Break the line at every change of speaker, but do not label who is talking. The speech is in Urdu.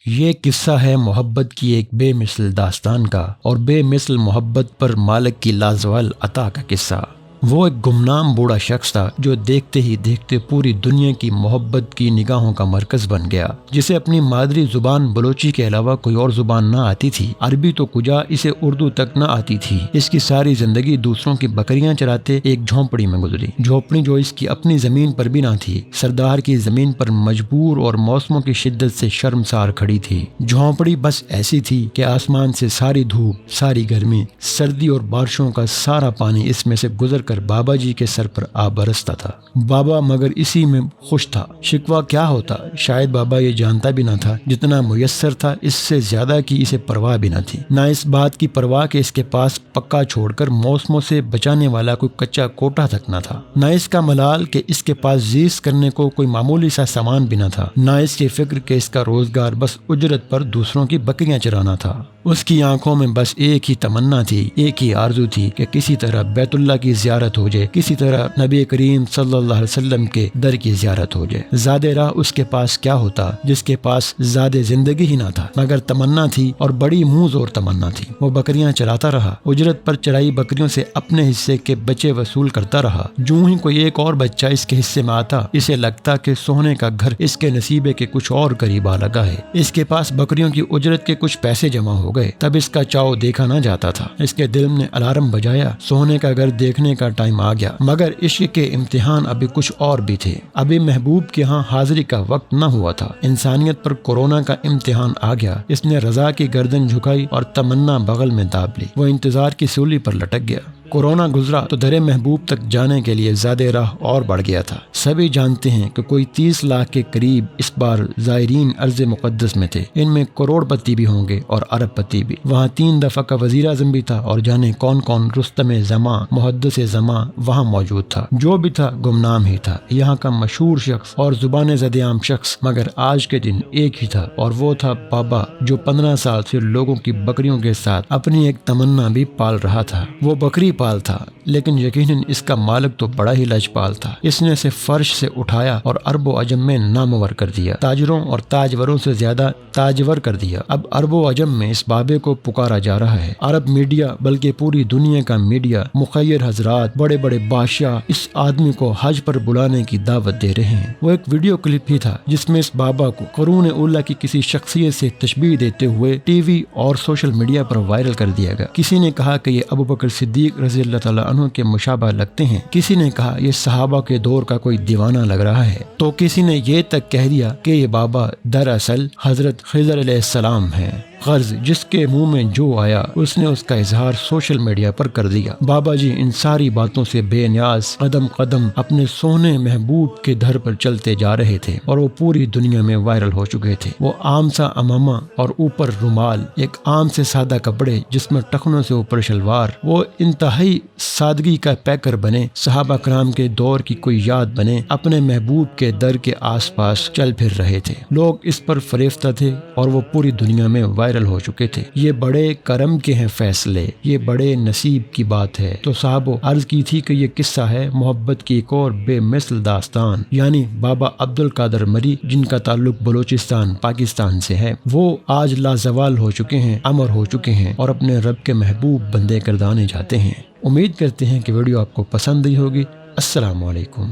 یہ قصہ ہے محبت کی ایک بے مثل داستان کا اور بے مثل محبت پر مالک کی لازوال عطا کا قصہ۔ وہ ایک گمنام بوڑھا شخص تھا جو دیکھتے ہی دیکھتے پوری دنیا کی محبت کی نگاہوں کا مرکز بن گیا، جسے اپنی مادری زبان بلوچی کے علاوہ کوئی اور زبان نہ آتی تھی۔ عربی تو کجا، اسے اردو تک نہ آتی تھی۔ اس کی ساری زندگی دوسروں کی بکریاں چراتے ایک جھونپڑی میں گزری، جھونپڑی جو اس کی اپنی زمین پر بھی نہ تھی، سردار کی زمین پر مجبور اور موسموں کی شدت سے شرمسار کھڑی تھی۔ جھونپڑی بس ایسی تھی کہ آسمان سے ساری دھوپ، ساری گرمی، سردی اور بارشوں کا سارا پانی اس میں سے گزر کر بابا جی کے سر پر آ برستا تھا۔ بابا مگر اسی میں خوش تھا۔ شکوہ کیا ہوتا، شاید بابا یہ جانتا بھی نہ تھا۔ جتنا میسر تھا اس سے زیادہ کی اسے پرواہ بھی نہ تھی۔ نہ اس بات کی پرواہ کہ اس کے پاس پکا چھوڑ کر موسموں سے بچانے والا کوئی کچا کوٹا تک نہ تھا۔ نہ اس کا ملال کہ اس کے پاس زیست کرنے کو کوئی معمولی سا سامان بھی نہ تھا۔ نہ اس کی فکر کہ اس کا روزگار بس اجرت پر دوسروں کی بکریاں چرانا تھا۔ اس کی آنکھوں میں بس ایک ہی تمنا تھی، ایک ہی آرزو تھی کہ کسی طرح بیت اللہ کی زیارت ہو جائے، کسی طرح نبی کریم صلی اللہ علیہ وسلم کے در کی زیارت ہو جائے۔ زاد راہ اس کے پاس کیا ہوتا جس کے پاس زاد زندگی ہی نہ تھا، مگر تمنا تھی اور بڑی منہ زور تمنا تھی۔ وہ بکریاں چراتا رہا، اجرت پر چرائی بکریوں سے اپنے حصے کے بچے وصول کرتا رہا۔ جوں ہی کوئی ایک اور بچہ اس کے حصے میں آتا، اسے لگتا کہ سونے کا گھر اس کے نصیبے کے کچھ اور قریب آ لگا ہے۔ اس کے پاس بکریوں کی اجرت کے کچھ پیسے جمع ہو گئے، تب اس کا چاؤ دیکھا نہ جاتا تھا۔ اس کے دل نے الارم بجایا، سونے کا گھر دیکھنے کا ٹائم آ گیا۔ مگر عشق کے امتحان ابھی کچھ اور بھی تھے۔ ابھی محبوب کے ہاں حاضری کا وقت نہ ہوا تھا۔ انسانیت پر کورونا کا امتحان آ گیا۔ اس نے رضا کی گردن جھکائی اور تمنا بغل میں داب لی۔ وہ انتظار کی سولی پر لٹک گیا۔ کورونا گزرا تو در محبوب تک جانے کے لیے زیادہ راہ اور بڑھ گیا تھا۔ سبھی جانتے ہیں کہ کوئی 30 لاکھ کے قریب اس بار زائرین ارض مقدس میں تھے۔ ان میں کروڑ پتی بھی ہوں گے اور ارب پتی بھی۔ وہاں 3 دفعہ کا وزیر اعظم بھی تھا اور جانے کون کون رستم زماں، محدث زماں وہاں موجود تھا۔ جو بھی تھا گمنام ہی تھا، یہاں کا مشہور شخص اور زبان زد عام شخص، مگر آج کے دن ایک ہی تھا اور وہ تھا بابا، جو 15 سال سے لوگوں کی بکریوں کے ساتھ اپنی ایک تمنا بھی پال رہا تھا۔ وہ بکری پال تھا، لیکن یقیناً اس کا مالک تو بڑا ہی لجپال تھا۔ اس نے اسے فرش سے اٹھایا اور عرب و عجم میں نامور کر دیا، تاجروں اور تاجوروں سے زیادہ تاجور کر دیا۔ اب عرب و عجم میں اس بابے کو پکارا جا رہا ہے۔ عرب میڈیا بلکہ پوری دنیا کا میڈیا، مخیر حضرات، بڑے بڑے بادشاہ اس آدمی کو حج پر بلانے کی دعوت دے رہے ہیں۔ وہ ایک ویڈیو کلپ ہی تھا جس میں اس بابا کو قرون اولیٰ کی کسی شخصیت سے تشبیہ دیتے ہوئے ٹی وی اور سوشل میڈیا پر وائرل کر دیا گیا۔ کسی نے کہا کہ یہ ابو بکر صدیق رضی اللہ تعالیٰ عنہ کے مشابہ لگتے ہیں، کسی نے کہا یہ صحابہ کے دور کا کوئی دیوانہ لگ رہا ہے، تو کسی نے یہ تک کہہ دیا کہ یہ بابا دراصل حضرت خضر علیہ السلام ہیں۔ غرض جس کے منہ میں جو آیا اس نے اس کا اظہار سوشل میڈیا پر کر دیا۔ بابا جی ان ساری باتوں سے بے نیاز قدم قدم اپنے سونے محبوب کے در پر چلتے جا رہے تھے اور وہ پوری دنیا میں وائرل ہو چکے تھے۔ وہ عام سا امامہ اور اوپر رومال، ایک عام سے سادہ کپڑے جس میں ٹخنوں سے اوپر شلوار، وہ انتہائی سادگی کا پیکر بنے، صحابہ کرام کے دور کی کوئی یاد بنے، اپنے محبوب کے در کے آس پاس چل پھر رہے تھے۔ لوگ اس پر فریفتہ تھے اور وہ پوری دنیا میں وائرل ہو چکے تھے۔ یہ بڑے کرم کے ہیں فیصلے، یہ بڑے نصیب کی بات ہے۔ تو صاحبو عرض کی تھی کہ یہ قصہ ہے محبت کی ایک اور بے مثل داستان، یعنی بابا عبد القادر مری، جن کا تعلق بلوچستان پاکستان سے ہے۔ وہ آج لازوال ہو چکے ہیں، امر ہو چکے ہیں اور اپنے رب کے محبوب بندے گردانے جاتے ہیں۔ امید کرتے ہیں کہ ویڈیو آپ کو پسند آئی ہوگی۔ السلام علیکم۔